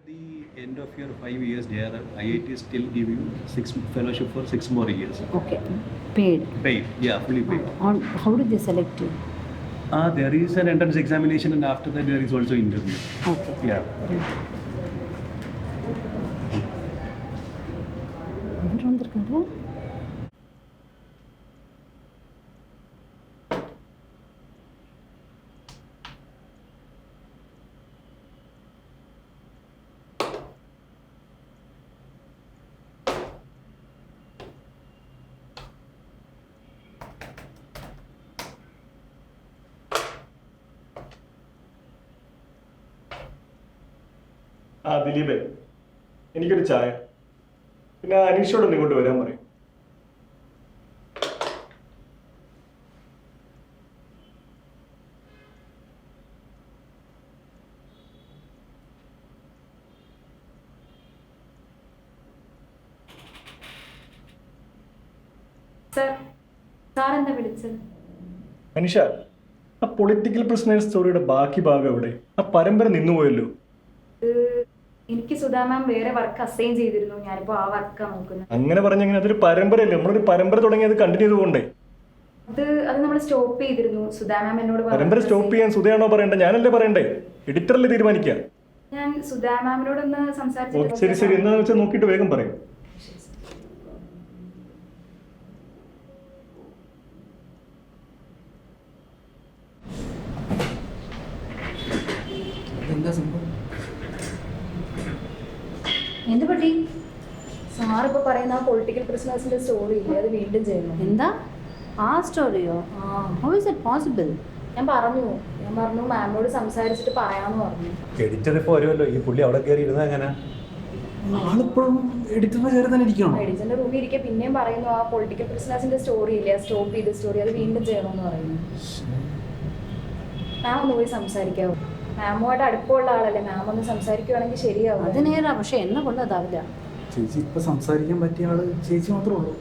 the end of your 5 years there, IIT still give you six fellowship for 6 more years. Okay. Paid. Paid, yeah, fully paid. On how did they select you? There is an entrance examination and after that there is also interview. Okay. Yeah. அவர் வந்திருக்காரு. ദിലീപേ, എനിക്കൊരു ചായ. പിന്നെ അനീഷോടൊന്ന് ഇങ്ങോട്ട് വരാൻ പറയും. അനീഷ, ആ political prisoners സ്റ്റോറിയുടെ ബാക്കി ഭാഗം എവിടെ? ആ പരമ്പര നിന്നുപോയല്ലോ. എനിക്ക് സുധാ മാം വേറെ വർക്ക് അസൈൻ ചെയ്തിരുന്നു. ഞാനിപ്പോ ആ വർക്കാണ് നോക്കുന്നത്. അങ്ങനെ പറഞ്ഞെങ്ങനെ? അതൊരു പരമ്പരയല്ലേ? നമ്മളൊരു പരമ്പര തുടങ്ങി അത് കണ്ടിന്യൂ ചെയ്ത് പോകണ്ടേ? അത് നമ്മൾ സ്റ്റോപ്പ് ചെയ്തിരുന്നു. സുധാ മാം എന്നോട് പരമ്പര സ്റ്റോപ്പ് ചെയ്യാൻ സുധയാണോ പറയണ്ടേ? ഞാനല്ലേ പറയണ്ടേ? എഡിറ്ററല്ലേ തീരുമാനിക്കുക. ഞാൻ സുധാ മാമിനോടൊന്ന് സംസാരിച്ചു. ശരി ശരി, എന്താണെന്ന് വെച്ചാൽ നോക്കിയിട്ട് വേഗം പറയും. എന്ത് പറ്റി? സാർ ഇപ്പൊ പറയുന്ന ആ പൊളിറ്റിക്കൽ പ്രിസണേഴ്സിന്റെ സ്റ്റോറി ഇല്ലേ, അത് വീണ്ടും ചെയ്യണം. എന്താ ആ സ്റ്റോറിയോ? How is it possible? ഞാൻ പറഞ്ഞു മാമിനോട് സംസാരിച്ചിട്ട് പറയാന്ന് പറഞ്ഞു. എഡിറ്റർ ഇപ്പൊ വരുമല്ലോ, ഈ പുള്ളി അവിടെ കയറി ഇരുന്നത് എങ്ങനെ? ആളിപ്പോഴും എഡിറ്ററിന്റെ കയറി തന്നെ ഇരിക്കണം. എഡിറ്ററിന്റെ റൂമിൽ ഇരിക്കെ പിന്നെയും പറയുന്നു ആ പൊളിറ്റിക്കൽ പ്രിസണേഴ്സിന്റെ സ്റ്റോറി ഇല്ലേ, സ്റ്റോപ്പ് ചെയ്ത സ്റ്റോറി അത് വീണ്ടും ചെയ്യണമെന്ന് പറയുന്നു. മാം ഒന്ന് പോയി സംസാരിക്കാവോ? മാമുമായിട്ട് അടുപ്പമുള്ള ആളല്ലേ, മാം ഒന്ന് സംസാരിക്കുവാണെങ്കിൽ ശരിയാവും. അത് നേരാ, പക്ഷെ എന്നെ കൊണ്ട് അതാവില്ല. ചേച്ചി ഇപ്പൊ സംസാരിക്കാൻ പറ്റിയ ആള് ചേച്ചി മാത്രമേ ഉള്ളൂ.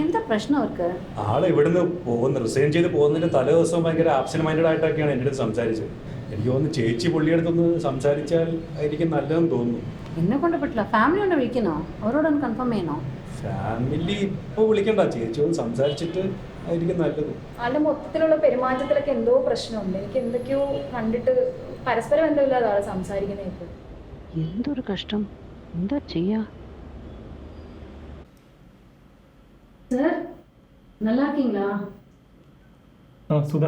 എന്താ പ്രശ്നം അവർക്ക്? ആള് ഇവിടുന്ന് റിസൈൻ ചെയ്ത് പോകുന്നതിന്റെ തലേ ദിവസം ഭയങ്കര ആബ്സെന്റ് മൈൻഡഡ് ആയിട്ടൊക്കെയാണ് എൻ്റെ അടുത്ത് സംസാരിച്ചത്. എനിക്ക് തോന്നുന്നു ചേച്ചി പുള്ളിയെടുത്തൊന്ന് സംസാരിച്ചാൽ ആയിരിക്കും നല്ലതെന്ന് തോന്നുന്നു. എന്നെ കൊണ്ട് പറ്റില്ല. ഫാമിലി കൊണ്ട് വിളിക്കണോ? അവരോടൊന്ന് കൺഫേം ചെയ്യണോ? ഫാമിലി ഇപ്പോൾ വിളിക്കണ്ട, ചേച്ചി ഒന്ന് സംസാരിച്ചിട്ട് ആയിരിക്കും നല്ലത്. ആളുടെ മൊത്തത്തിലുള്ള പെരുമാറ്റത്തിലൊക്കെ എന്തോ പ്രശ്നമുണ്ട്. എനിക്ക് എന്തൊക്കെയോ കണ്ടിട്ട് പരസ്പരം ബന്ധമില്ലാതെ ആള് സംസാരിക്കുന്നത് ഇപ്പോൾ. എന്തൊരു കഷ്ടം. എന്താ ചെയ്യാ? சார் நல்லா இருக்கீங்களா? സുധ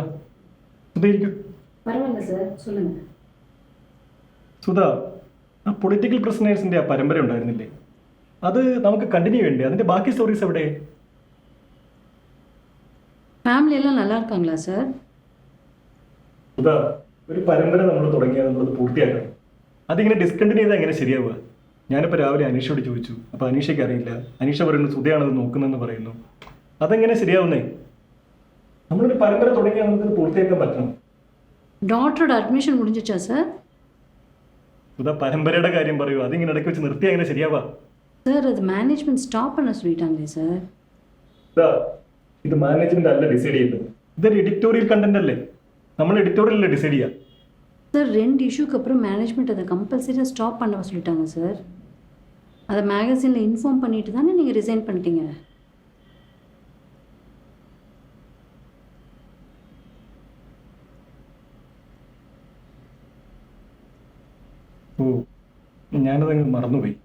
ഇരിക്കും. பரவாயில்ல சார், சொல்லுங்க. സുധ, ആ പൊളിറ്റിക്കൽ പ്രിസണേഴ്സിന്റെ ആ പരമ്പര ഉണ്ടായിരുന്നില്ലേ, അത് നമുക്ക് കണ്ടിന്യൂ ചെയ്യണ്ടേ? അതിന്റെ ബാക്കി സ്റ്റോറീസ് എവിടെ? ஃபேமிலி எல்லாம் நல்லா இருக்காங்களா சார்? സുധ, ഒരു പരമ്പര നമ്മൾ തുടങ്ങിയാൽ നമ്മളത് പൂർത്തിയാക്കണം. അതിങ്ങനെ ഡിസ്കണ്ടിന്യൂ ചെയ്താൽ എങ്ങനെ ശരിയാവുക? ഞാനിപ്പോൾ രാവിലെ അനീഷയോട് ചോദിച്ചു, അപ്പോൾ അനീഷയ്ക്ക് അറിയില്ല. അനീഷ പറയുന്നു സുധയാണത് നോക്കുന്നതെന്ന് പറയുന്നു. അതെങ്ങനെ ശരിയാവുന്നേ? നമ്മളൊരു പരമ്പര തുടങ്ങിയാൽ നമുക്കത് പൂർത്തിയാക്കാൻ പറ്റണം. டாக்டரோட அட்மிஷன் முடிஞ்சிச்சா சார்? സുധ, പരമ്പരയുടെ കാര്യം പറയൂ. അതിങ്ങനെ ഇടയ്ക്ക് വെച്ച് നിർത്തിയാൽ എങ്ങനെ ശരിയാവാ? சார் அது மேனேஜ்மெண்ட் ஸ்டாப் பண்ண சொல்லிட்டாங்களே சார். ഇത് മാനേജ്മെന്റ് അല്ല ഡിസൈഡ് ചെയ്യുന്നത്. ഇതൊരു എഡിറ്റോറിയൽ കണ്ടന്റ് അല്ലേ? നമ്മൾ എഡിറ്റോറിയലല്ലേ ഡിസൈഡ് ചെയ്യുക. சார் 2 இஷ்யூக்கு அப்புறம் மேனேஜ்மெண்ட் அதை கம்பல்சரியாக ஸ்டாப் பண்ண சொல்லிட்டாங்க சார். அதை மேகசினில் இன்ஃபார்ம் பண்ணிட்டு தானே நீங்கள் ரிசைன் பண்ணிட்டீங்க. ഓ, ഞാനതങ്ങ് മറന്നുപോയി.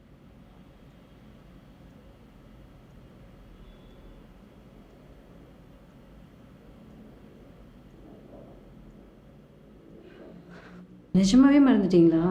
நிஜமாவே மறந்துட்டீங்களா?